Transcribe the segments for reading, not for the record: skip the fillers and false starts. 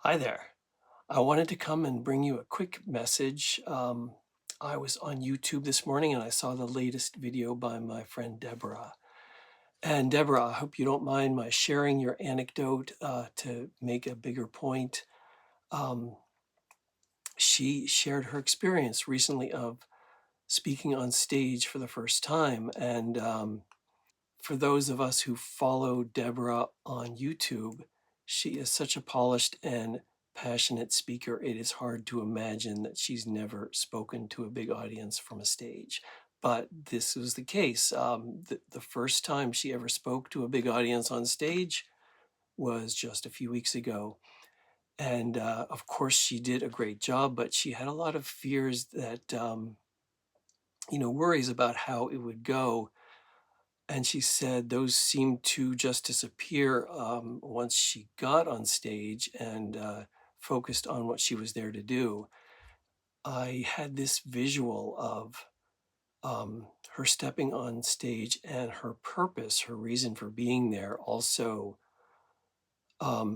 Hi there. I wanted to come and bring you a quick message. I was on YouTube this morning and I saw the latest video by my friend Deborah. And Deborah, I hope you don't mind my sharing your anecdote to make a bigger point. Um, she shared her experience recently of speaking on stage for the first time. And for those of us who follow Deborah on YouTube, she is such a polished and passionate speaker. It is hard to imagine that she's never spoken to a big audience from a stage. But this was the case. The first time she ever spoke to a big audience on stage was just a few weeks ago. And of course, she did a great job, but she had a lot of fears that, worries about how it would go, and she said those seemed to just disappear once she got on stage and focused on what she was there to do. I had this visual of her stepping on stage and her purpose, her reason for being there, also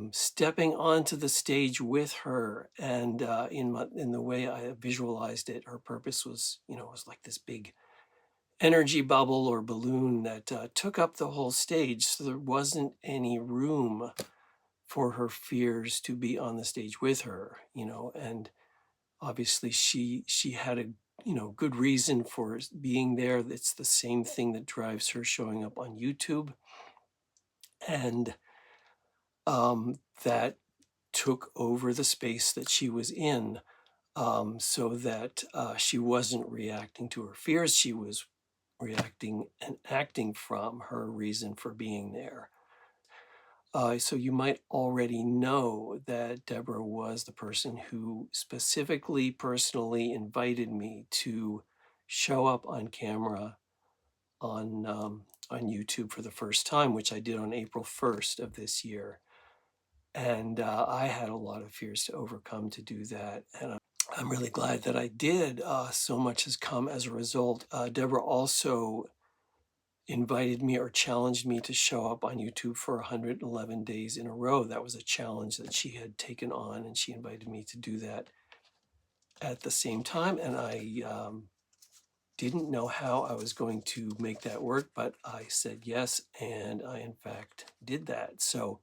stepping onto the stage with her. And in the way I visualized it, her purpose was, was like this big energy bubble or balloon that took up the whole stage. So there wasn't any room for her fears to be on the stage with her, and obviously she had a, good reason for being there. It's the same thing that drives her showing up on YouTube. And that took over the space that she was in, so that she wasn't reacting to her fears. She was reacting and acting from her reason for being there. So you might already know that Deborah was the person who specifically, personally invited me to show up on camera on YouTube for the first time, which I did on April 1st of this year. And I had a lot of fears to overcome to do that. And I'm really glad that I did. So much has come as a result. Deborah also invited me or challenged me to show up on YouTube for 111 days in a row. That was a challenge that she had taken on, and she invited me to do that at the same time. And I didn't know how I was going to make that work, but I said yes, and I, in fact, did that. So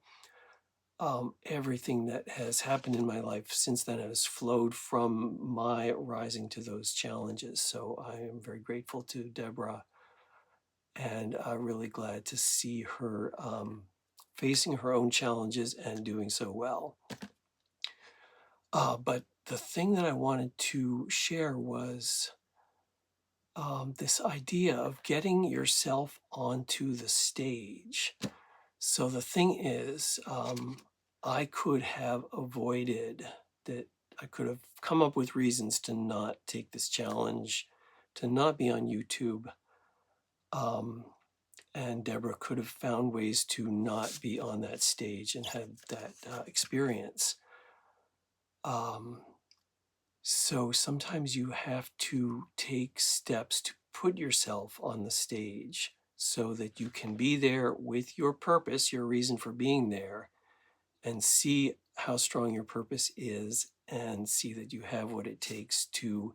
everything that has happened in my life since then has flowed from my rising to those challenges. So I am very grateful to Deborah, and really glad to see her facing her own challenges and doing so well. But the thing that I wanted to share was this idea of getting yourself onto the stage. So the thing is, I could have avoided that. I could have come up with reasons to not take this challenge, to not be on YouTube. And Deborah could have found ways to not be on that stage and had that experience. So sometimes you have to take steps to put yourself on the stage so that you can be there with your purpose, your reason for being there, and see how strong your purpose is and see that you have what it takes to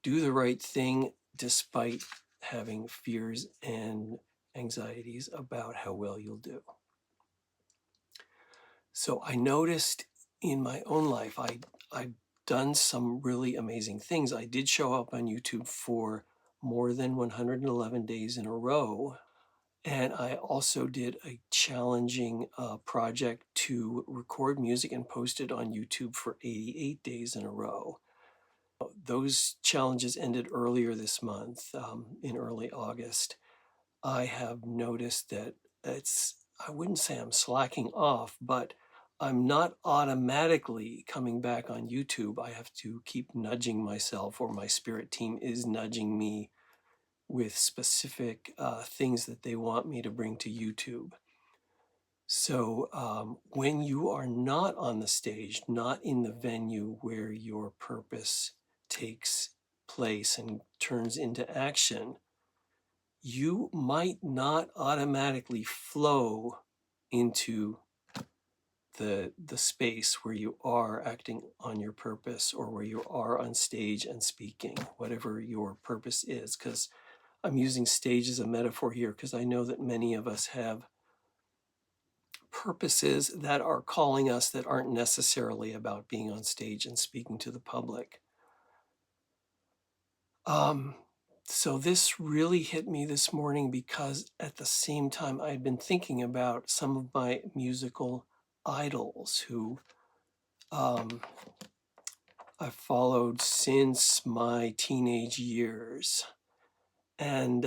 do the right thing despite having fears and anxieties about how well you'll do. So I noticed in my own life, I've done some really amazing things. I did show up on YouTube for more than 111 days in a row. And I also did a challenging project to record music and post it on YouTube for 88 days in a row. Those challenges ended earlier this month, in early August. I have noticed that I wouldn't say I'm slacking off, but I'm not automatically coming back on YouTube. I have to keep nudging myself, or my spirit team is nudging me with specific things that they want me to bring to YouTube. So when you are not on the stage, not in the venue where your purpose takes place and turns into action, you might not automatically flow into the space where you are acting on your purpose, or where you are on stage and speaking, whatever your purpose is. Because I'm using stage as a metaphor here because I know that many of us have purposes that are calling us that aren't necessarily about being on stage and speaking to the public. So this really hit me this morning because at the same time I'd been thinking about some of my musical idols who I've followed since my teenage years. And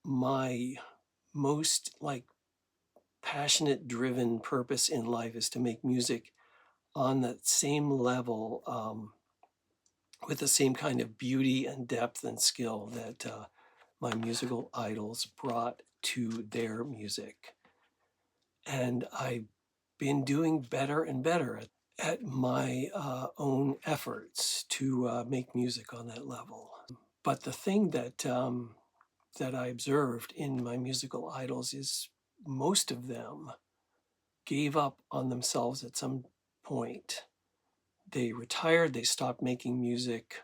my most passionate, driven purpose in life is to make music on that same level, with the same kind of beauty and depth and skill that my musical idols brought to their music. And I've been doing better and better at my own efforts to make music on that level. But the thing that I observed in my musical idols is most of them gave up on themselves at some point. They retired, they stopped making music,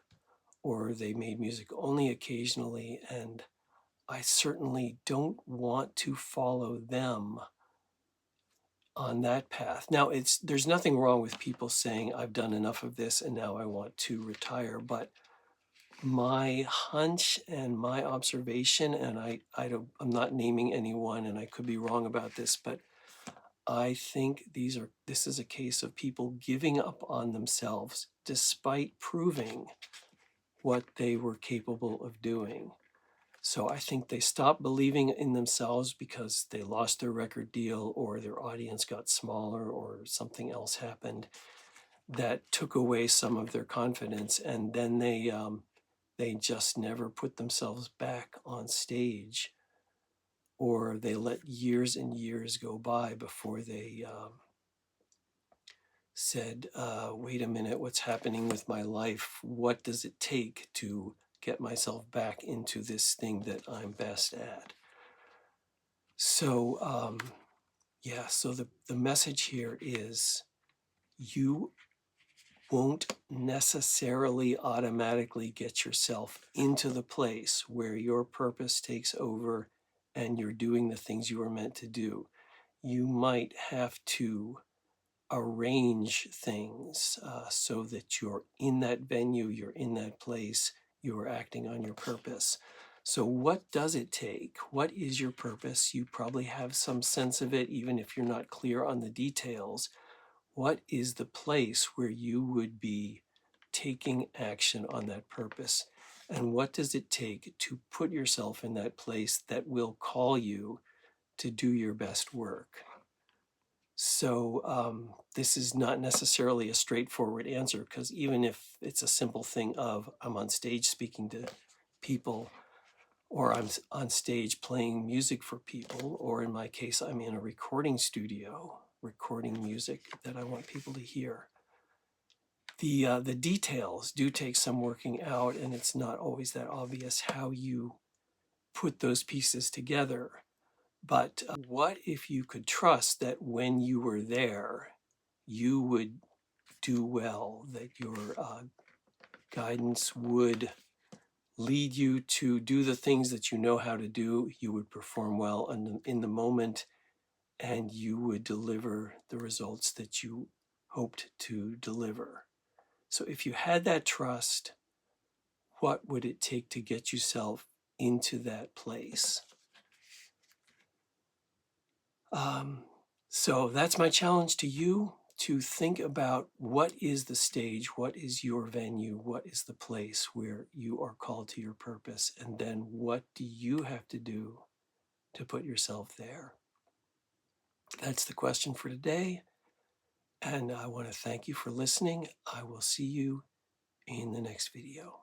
or they made music only occasionally. And I certainly don't want to follow them on that path. Now, there's nothing wrong with people saying, I've done enough of this and now I want to retire. But my hunch and my observation, and I'm not naming anyone, and I could be wrong about this, but I think this is a case of people giving up on themselves despite proving what they were capable of doing. So I think they stopped believing in themselves because they lost their record deal, or their audience got smaller, or something else happened that took away some of their confidence, and then they just never put themselves back on stage, or they let years and years go by before they said, wait a minute, what's happening with my life? What does it take to get myself back into this thing that I'm best at? So, so the message here is you won't necessarily automatically get yourself into the place where your purpose takes over and you're doing the things you were meant to do. You might have to arrange things so that you're in that venue, you're in that place, you're acting on your purpose. So what does it take? What is your purpose? You probably have some sense of it, even if you're not clear on the details. What is the place where you would be taking action on that purpose? And what does it take to put yourself in that place that will call you to do your best work? So this is not necessarily a straightforward answer, because even if it's a simple thing of I'm on stage speaking to people, or I'm on stage playing music for people, or in my case, I'm in a recording studio recording music that I want people to hear. The details do take some working out, and it's not always that obvious how you put those pieces together. But what if you could trust that when you were there, you would do well, that your guidance would lead you to do the things that you know how to do, you would perform well in the moment, and you would deliver the results that you hoped to deliver. So if you had that trust, what would it take to get yourself into that place? So that's my challenge to you, to think about what is the stage, what is your venue, what is the place where you are called to your purpose, and then what do you have to do to put yourself there? That's the question for today, and I want to thank you for listening. I will see you in the next video.